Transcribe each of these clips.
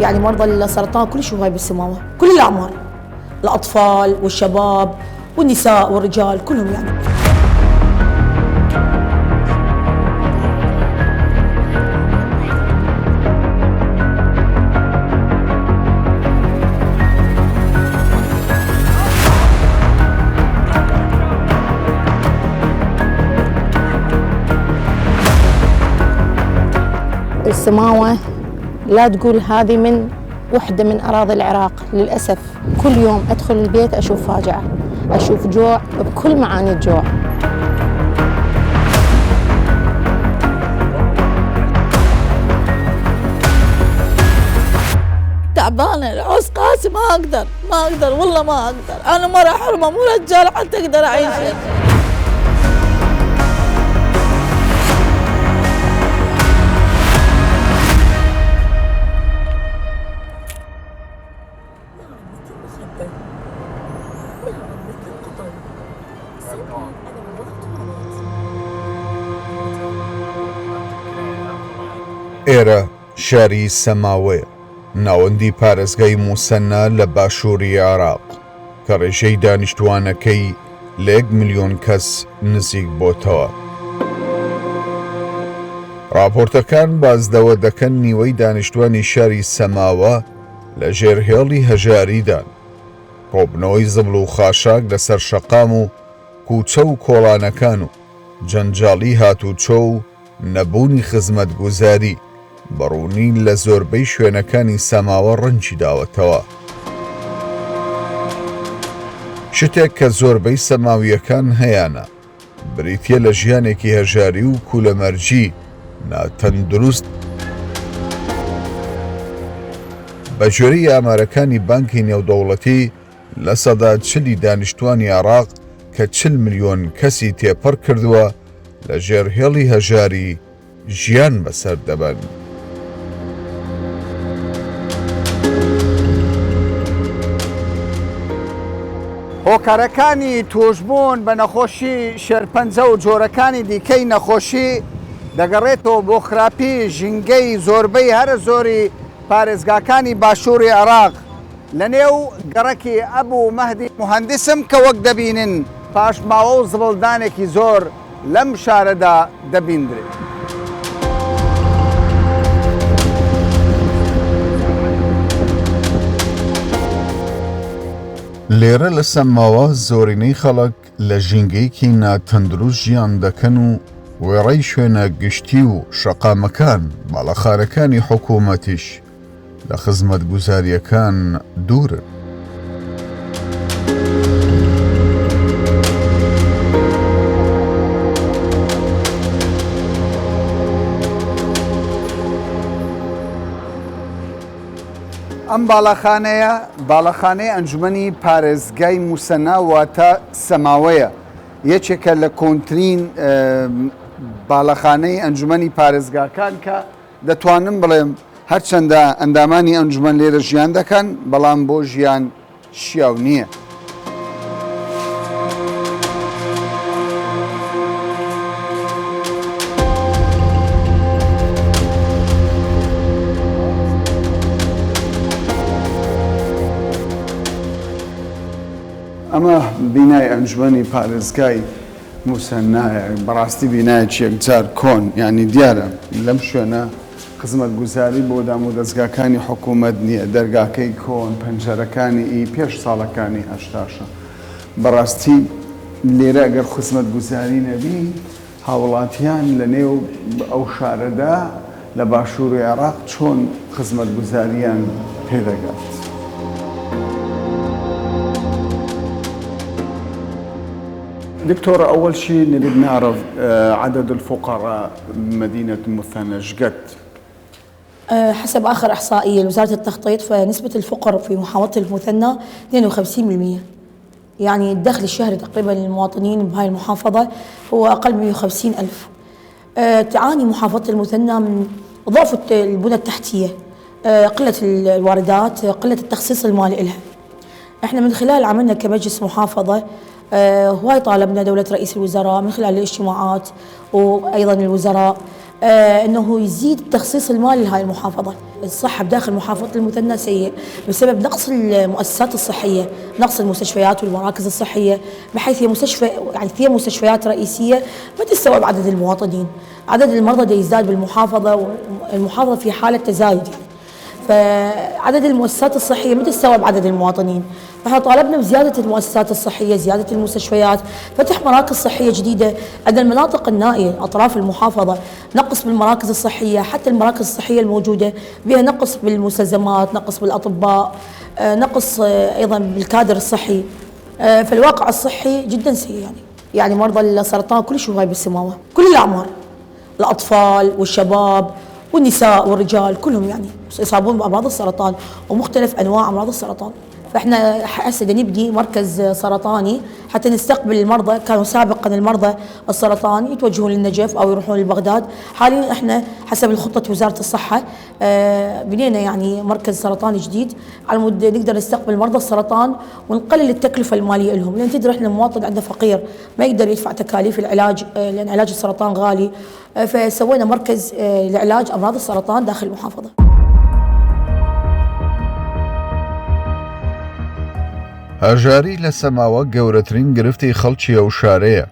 يعني مرضى السرطان كلش هواي بالسماوة، كل الأعمار، الأطفال والشباب والنساء والرجال كلهم يعني. السماوة لا تقول هذه من وحدة من أراضي العراق، للأسف كل يوم أدخل البيت أشوف فاجعة، أشوف جوع بكل معاني الجوع. تعبانة العوز قاسي، ما أقدر والله ما أقدر. أنا مرة حرمة مو رجال حتى أقدر أعيش. ئێرە شاری سەماوەیە، ناوەندی پارێزگای موسەنا لە باشووری عێراق کە ڕێژەی دانیشتوانەکەی لە 1 ملیۆن کەس نزیک بۆتەوە. راپۆرتەکان بازدەوە دەکەن نیوەی دانیشتوانی شاری سەماوە لە ژێرهێڵی هەژاریدان، ڕۆبنەوەی زبڵ و خاشاک لەسەر شەقام و کوچە و کۆڵانەکان و جەنجاڵی هاتوچۆ و نەبوونی خزمەتگوزاری بەڕوونی لە زۆربەی شوێنەکانی سەماوە ڕەنجی داوەتەوە. شتێک کە زۆربەی سەماویەکان هەیانە بریتیە لە ژیانێکی هەژاری و کوولەمەرجی ناتەندروست. بە ژێری ئامارەکانی بانکی نێودەوڵەتی لە سەدا 40 دانیشتوانی عێراق کە 40 ملیۆن کەسی تێپەڕ کردووە لە ژێرهێڵی هەژاری ژیان بەسەر دەبەن. هۆکارەکانی توشبوون بە نەخۆشی شێرپەنجە و جۆرەکانی دیکەی نەخۆشی دەگەڕێتەوە بۆ خراپی ژینگەی زۆربەی هەرە زۆری پارێزگاکانی باشووری عێراق. لە نێو گەڕەکی ئەبوو مەهدی موهەندسم کە وەک دەبینن پاشماوە و زبڵدانێکی زۆر لەم شارەدا دەبیندرێت. لێرە لە سەماوە زۆرینەی خەڵک لە ژینگەیەکی ناتەندروست ژیان دەکەن و وێڕەی شوێنە گشتی و شەقامەکان باڵەخانەکانی حکوومەتیش لە خزمەتگوزاریەکان دوورن. ئەم باڵەخانەی ئەنجومەنی پارێزگای موسەنا واتە سەماوەیە، یەکێکە لە کۆنترین باڵەخانەی ئەنجومەنی پارێزگاکان کە دەتوانم بڵێم هەرچەندە ئەندامانی ئەنجومەن لێرە ژیان دەکەن بەڵام بۆ ژیان شیاو نییە. ئەمە بینای ئەنجومەنی پارێزگای موسەنایە، بەڕاستی بینایەکی یەکجار کۆن، یعنی دیارە لەم شوێنە خزمەتگوزاری بۆ دام و دەستگاکانی حکوومەت نییە، دەرگاکەی کۆن پەنجەرەکانی پێش ساڵەکانی هەشتاشە. بەڕاستی لێرە ئەگەر خزمەتگوزاری نەبی هاوڵاتیان لە نێو ئەو شارەدا لە باشووری عێراق چۆن خزمەتگوزاریان پێدەگات. دكتور، أول شيء نريد نعرف عدد الفقراء مدينة مثنى ايش قد؟ حسب آخر إحصائية لوزارة التخطيط فنسبة الفقر في محافظة المثنى 52%. يعني الدخل الشهري تقريبا للمواطنين بهاي المحافظة هو أقل من 150,000. تعاني محافظة المثنى من ضعف البنى التحتية، قلة الواردات، قلة التخصيص المالي لها. احنا من خلال عملنا كمجلس محافظة هواي طالبنا دولة رئيس الوزراء من خلال الاجتماعات وأيضا الوزراء انه يزيد التخصيص المالي لهاي المحافظه. الصحه بداخل محافظه المثنى سيء بسبب نقص المؤسسات الصحيه، نقص المستشفيات والمراكز الصحيه، بحيث هي مستشفى يعني فيها مستشفيات رئيسيه ما تستوعب عدد المواطنين، عدد المرضى يزداد بالمحافظه، والمحافظه في حاله تزايد يعني. فعدد المؤسسات الصحيه ما تستوعب عدد المواطنين، فاحنا طالبنا بزياده المؤسسات الصحيه، زياده المستشفيات، فتح مراكز صحيه جديده عند المناطق النائيه اطراف المحافظه، نقص بالمراكز الصحيه، حتى المراكز الصحيه الموجوده بها نقص بالمستلزمات، نقص بالاطباء، نقص ايضا بالكادر الصحي. فالواقع الصحي جدا سيء يعني مرضى السرطان كل شيء هاي بالسماوه، كل الاعمار، الاطفال والشباب والنساء والرجال كلهم يعني يصابون بامراض السرطان ومختلف انواع امراض السرطان. فاحنا هسه نبني مركز سرطاني حتى نستقبل المرضى. كانوا سابقا المرضى السرطان يتوجهون للنجف او يروحون لبغداد، حاليا احنا حسب خطه وزاره الصحه بنينا يعني مركز سرطاني جديد على مود نقدر نستقبل مرضى السرطان ونقلل التكلفه الماليه لهم، لان تدري احنا المواطن عندنا فقير ما يقدر يدفع تكاليف العلاج لان علاج السرطان غالي. فسوينا مركز لعلاج امراض السرطان داخل المحافظه. هەژاری لە سەماوە گەورەترین گرفتی خەڵکی ئەو شارەیە.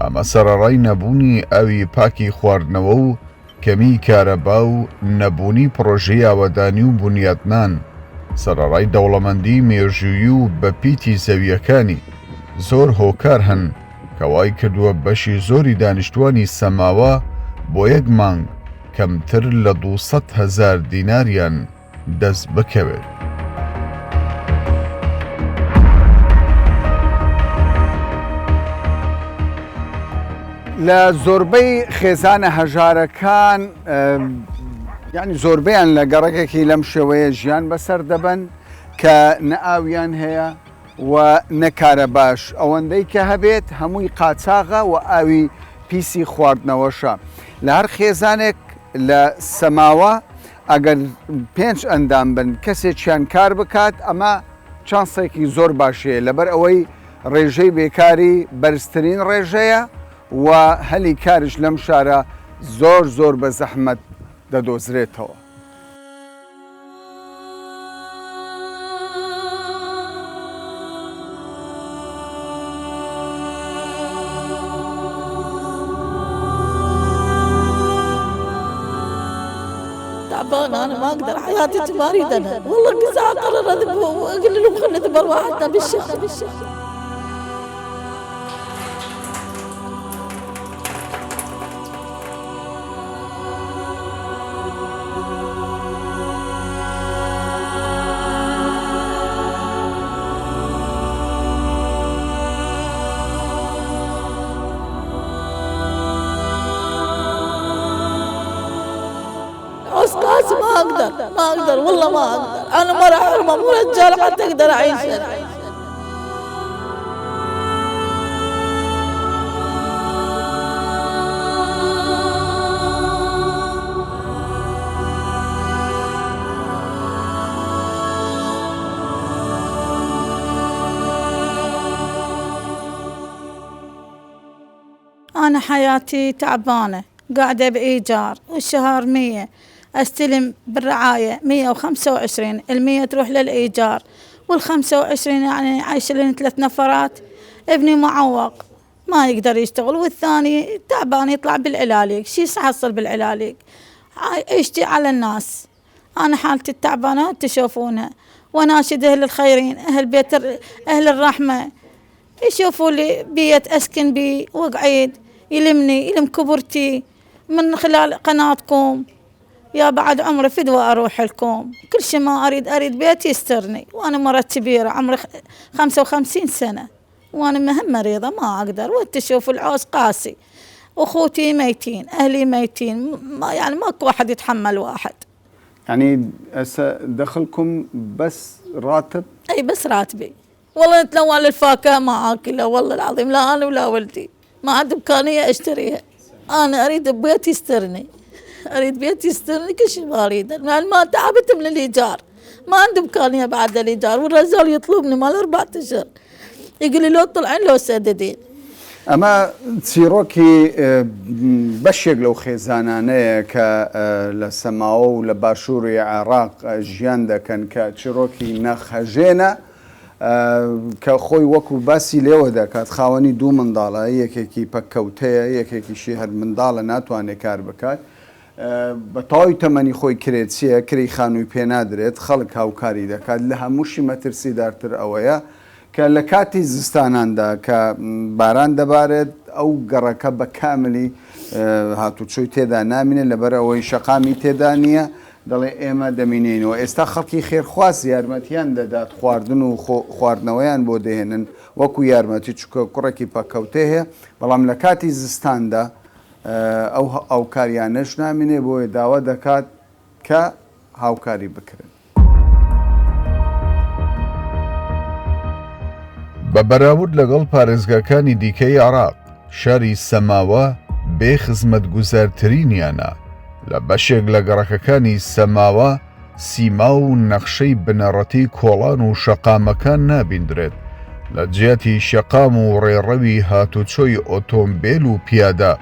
ئەمە سەرەڕای نەبوونی ئاوی پاکی خواردنەوە و کەمی کارەبا و نەبوونی پرۆژەی ئاوەدانی و بونیاتنان، سەرەڕای دەوڵەمەندی مێژووی و بەپیتی زەویەکانی زۆر هۆکار هەن کەوای کردووە بەشی زۆری دانیشتوانی سەماوە بۆ یەک مانگ کەمتر لە 200,000 دیناریان دەست بکەوێت. لە زۆربەی خێزانە هەژارەکان یعنی زۆربەیان لە گەڕێکێکی لەم شێوەیە ژیان بەسەر دەبن کە نە ئاویان هەیە و نەکارە باش، ئەوەندەی کە هەبێت هەمووی قاچاغە و ئاوی پیسی خواردنەوەشە. لە هەر خێزانێک لە سەماوە ئەگەر 5 ئەندام بن کەسێکیان کار بکات ئەمە چانسێکی زۆر باشەیە، لەبەر ئەوەی ڕێژەی بێکاری بەرزترین ڕێژەیە و هەلی کارش لەم شارە زۆر بە زەحمەت دەدۆزرێتەوە. تعبانة أنا ما أقدر، حياتي تبارد أنا والله قزع قرر أذبه وأقول لهم خلنا نذبر واحدة بالشهر. قاسي ما أقدر والله ما أقدر، أنا مرة حرمة مو رجال حتى أقدر أعيش. أنا حياتي تعبانة، قاعدة بإيجار والشهر 100 أستلم بالرعاية 125، 100 تروح للإيجار وال25 يعني عايشة لنا 3 نفرات. ابني معوق ما يقدر يشتغل، والثاني تعبان يطلع بالعلاليق، شي يحصل بالعلاليق، عيشتي على الناس. أنا حالتي التعبانة تشوفونها، وناشد أهل الخيرين، أهل بيت أهل الرحمة يشوفوا لي بيت أسكن بي وقعيد يلم كبرتي من خلال قناتكم. يا بعد عمري فدوى أروح لكم، كل شيء ما أريد بيت يسترني، وأنا مرة كبيرة عمري 55 سنة وأنا مهم مريضة ما أقدر. وأنت تشوف العوز قاسي، أخوتي ميتين، أهلي ميتين، يعني ماكو واحد يتحمل واحد. يعني دخلكم بس راتب؟ أي بس راتبي، والله نتلوى للفاكهة ما أكلها والله العظيم، لا أنا ولا ولدي ما عندي إمكانية أشتريها. أنا أريد بيت يسترني، أريد بيت يسترني، كل شيء ما أريده، لأن ما تعبت من الإيجار، ما عندي إمكانية بعد الإيجار، والرجال يطلبني مال 4 أشهر يقول لي لو طلعين لو سددين. ئەمە چیرۆکی بەشێک لەو خێزانانەیە کە لە سەماوە و لە باشووری عێراق ژیان دەکەن کە چیرۆکی نەخەژێنە کە خۆی وەکو باسی لێوە دەکات خاوەنی دوو منداڵە یەکێکی پەککەوتەیە یەکێکیشی هەر منداڵە ناتوانێت کار بکات بە تەواوی تەمەنی خۆی کرێت چیە کری خانووی پێنادرێت خەڵک هاوکاری دەکات لە هەمووشی مەترسیدارتر ئەوەیە کە لە کاتی زستاناندا کە باران دەبارێت ئەو گەڕەکە بە کاملی هاتوچۆی تێدا نامینێت لەبەر ئەوەی شەقامی تێدا نییە دەڵێ ئێمە دەمینێنەوە ئێستا خەڵکی خێرخواست یارمەتیان دەدات خواردن و خواردنەوەیان بۆ دەهێنن وەکو یارمەتی چکە کوڕێکی پەکەوتێ هەیە بەڵام لە کاتی زستاندا ئەو کاریانەش نامینێ بۆیە داوا دەکات کە هاوکاری بکرن. بە بەراورد لەگەڵ پارێزگاکانی دیکەی عێراق شاری سەماوە بێ خزمەتگوزارترینیانە لە بەشێک لە گەڕەکەکانی سەماوە سیما و نەخشەی بنەڕەتی کۆڵان و شەقامەکان نابیندرێت لە جیاتی شەقام و ڕێڕەوی هاتوچۆی ئۆتۆمبیل و پیادە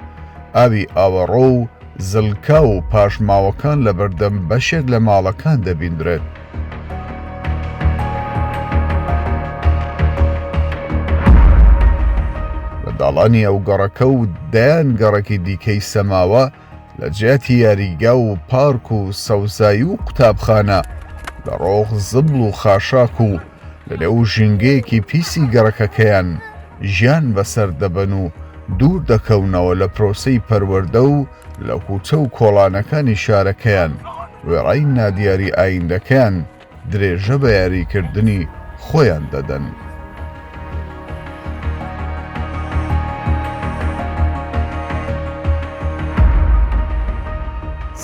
ئاوی ئاوەڕۆ و زلکا و پاشماوەکان لە بەردەم بەشێک لە ماڵەکان دەبیندرێت. لە داڵانی ئەو گەڕەکە و دایان گەڕەکی دیکەی سەماوە لە جیاتی یاریگا و پارک و سەوزایی و قوتابخانە لە ڕۆخ زبڵ و خاشاک و لە لەو ژینگەیەکی پیسی گەڕەکەکەیان ژیان بەسەر دەبەن و دوور دەکەونەوە لە پرۆسەی پەروەردە و لە کوچە و کۆڵانەکانی شارەکەیان وێڕای نادیاری ئایندەکەیان درێژە بە یاریکردنی خۆیان دەدەن.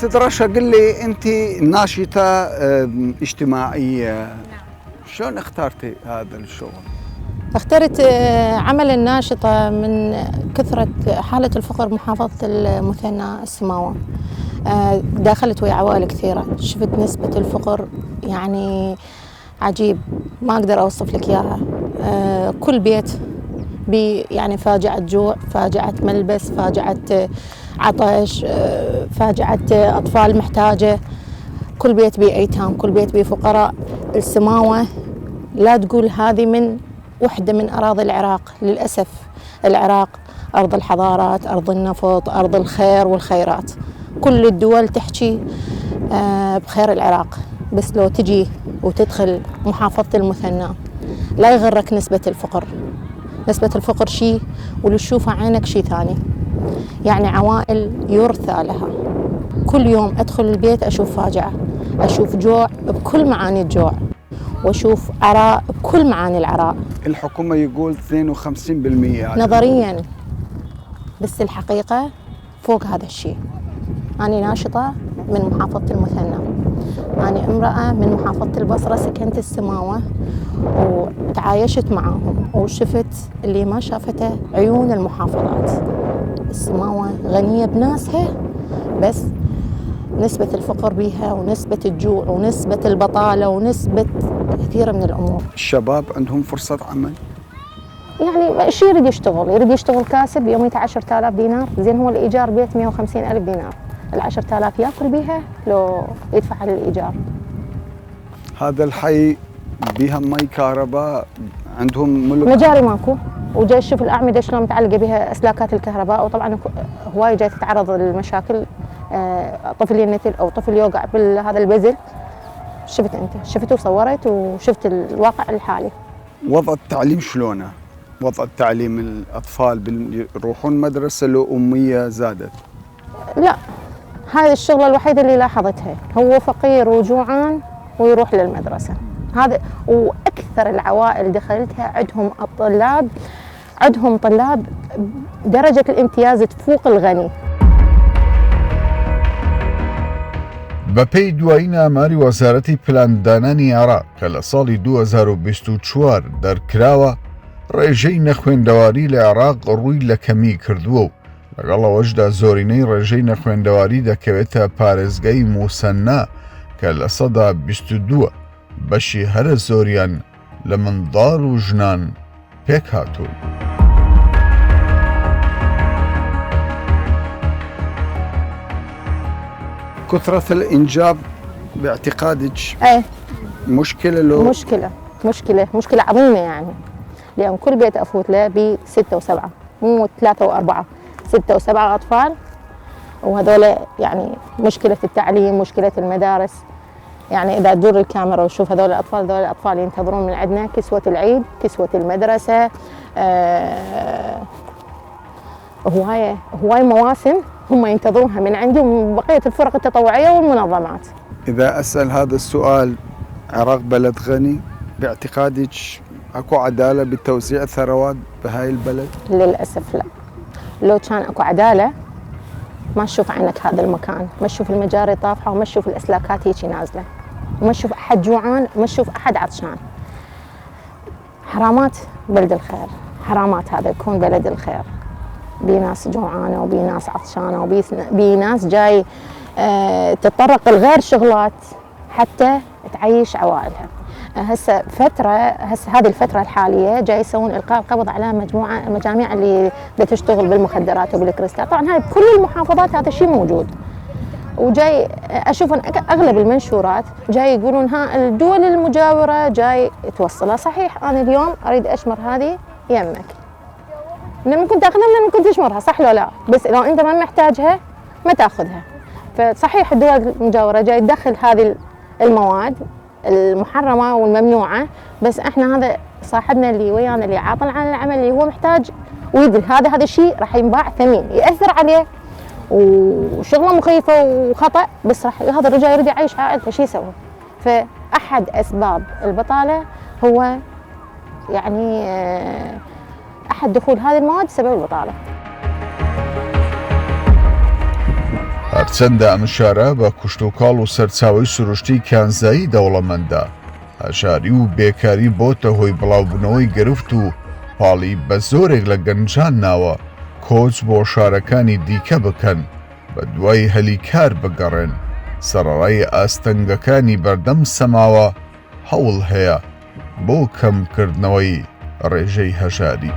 ست رشا قل لي انت ناشطه اجتماعيه شلون اخترتي هذا الشغل؟ اخترت عمل الناشطة من كثرة حالة الفقر بمحافظة المثنى السماوة. داخلت ويا عوائل كثيرة، شفت نسبة الفقر يعني عجيب، ما أقدر أوصف لك إياها. كل بيت يعني فاجعة جوع، فاجعة ملبس، فاجعة عطش، فاجعة أطفال محتاجة، كل بيت بيه أيتام، كل بيت بيه فقراء. السماوة لا تقول هذه من وحدة من أراضي العراق، للأسف العراق أرض الحضارات، أرض النفط، أرض الخير والخيرات، كل الدول تحكي بخير العراق، بس لو تجي وتدخل محافظة المثنى لا يغرك نسبة الفقر. نسبة الفقر شيء واللي تشوفه عينك شيء ثاني. يعني عوائل يرثى لها. كل يوم أدخل البيت أشوف فاجعة، أشوف جوع بكل معاني الجوع، وأشوف عراء بكل معاني العراء. الحكومة يقول 52% نظرياً، بس الحقيقة فوق هذا الشيء. أنا ناشطة من محافظة المثنى، أنا امرأة من محافظة البصرة، سكنت السماوة وتعايشت معهم وشفت اللي ما شافته عيون المحافظات. السماوة غنية بناسها، بس نسبة الفقر بيها ونسبة الجوع ونسبة البطالة ونسبة كثيرة من الأمور. الشباب عندهم فرصة عمل؟ يعني شي يريد يشتغل كاسب يوميته 10,000 دينار، زين هو الإيجار بيت 150,000 دينار، ال10,000 ياكل بيها لو يدفع على الإيجار. هذا الحي بيها مي كهرباء، عندهم ملك مجاري ماكو، وجاي تشوف الأعمدة شلون متعلقة بها أسلاكات الكهرباء، وطبعا هواي جاي تتعرض للمشاكل، طفل ينتل أو طفل يوقع بهذا البزل. شفت أنت، شفت وصورت وشفت الواقع الحالي. وضع التعليم شلونه؟ وضع التعليم الأطفال يروحون مدرسة لو أمية زادت؟ لا، هذه الشغلة الوحيدة اللي لاحظتها، هو فقير وجوعان ويروح للمدرسة. هذا وأكثر العوائل دخلتها عندهم طلاب درجة الامتياز تفوق الغني. بەپێی دوایین ئاماری وەزارەتی پلاندانانی عێراق کە لە ساڵی 2024 دەرکراوە، ڕێژەی نەخوێندەواری لە عێراق ڕووی لە کەمی کردووە و لەگەڵ ئەوەشدا زۆرینەی ڕێژەی نەخوێندەواری دەکەوێتە پارێزگای موسەنا کە لە سەدا 22 بەشی هەرە زۆریان لە منداڵ و ژنان پێک هاتوون. كثرة الإنجاب باعتقادك ايه مشكلة لو مشكلة عظيمة يعني، لأن كل بيت أفوت له ب6 و7 مو 3 و4، 6 و7 أطفال، وهذول يعني مشكلة التعليم، مشكلة المدارس. يعني إذا تدور الكاميرا وشوف هذول الأطفال ينتظرون من عندنا كسوة العيد، كسوة المدرسة، هواية مواسم هم ينتظرونها من عندي ومن بقية الفرق التطوعية والمنظمات. إذا أسأل هذا السؤال، العراق بلد غني، باعتقادك أكو عدالة بتوزيع الثروات بهاي البلد؟ للأسف لا. لو كان أكو عدالة ما تشوف عينك هذا المكان، ما تشوف المجاري طافحة، وما تشوف الأسلاكات هيجي نازلة، وما تشوف أحد جوعان، وما تشوف أحد عطشان. حرامات بلد الخير، حرامات هذا يكون بلد الخير، بي ناس جوعانة وبي ناس عطشانة وبي ناس جاي تتطرق لغير شغلات حتى تعيش عوائلها. هسه هذه الفترة الحالية جاي يسوون إلقاء قبض على مجاميع اللي تشتغل بالمخدرات وبالكريستال. طبعا هاي بكل المحافظات هذا الشيء موجود، وجاي أشوف أن أغلب المنشورات جاي يقولون ها الدول المجاورة جاي توصلها. صحيح أنا اليوم أريد أشمر هذه يمك، ممكن تاخذها ممكن تشمرها، صح لو لا، بس لو أنت ما محتاجها ما تاخذها. فصحيح الدول المجاورة جاي تدخل هذه المواد المحرمة والممنوعة، بس احنا هذا صاحبنا اللي ويانا اللي عاطل عن العمل اللي هو محتاج ويدري هذا الشيء راح ينباع ثمين، يأثر عليه وشغله مخيفة وخطأ، بس راح هذا الرجال يريد يعيش عائلته، شو يسوي؟ فأحد أسباب البطالة هو يعني أحد دخول هذه المواد سبب البطالة. هەرچەندە ئەم شارە بە کوشتوکاڵ و سەرچاوی سروشتی کانزایی دەوڵەمەندە، هەژاری و بێکاری بۆتە هۆی بڵاوبوونەوەی گرفت و پاڵی بە زۆرێک لە گەنجان ناوە کۆچ بۆ شارەکانی دیکە بکەن، بە دوای هەلیکار بگەڕێن. سەرەڕای ئاستەنگەکانی بەردەم سەماوە هەوڵ هەیە بۆ کەمکردنەوەی ڕێژەی هەژاری.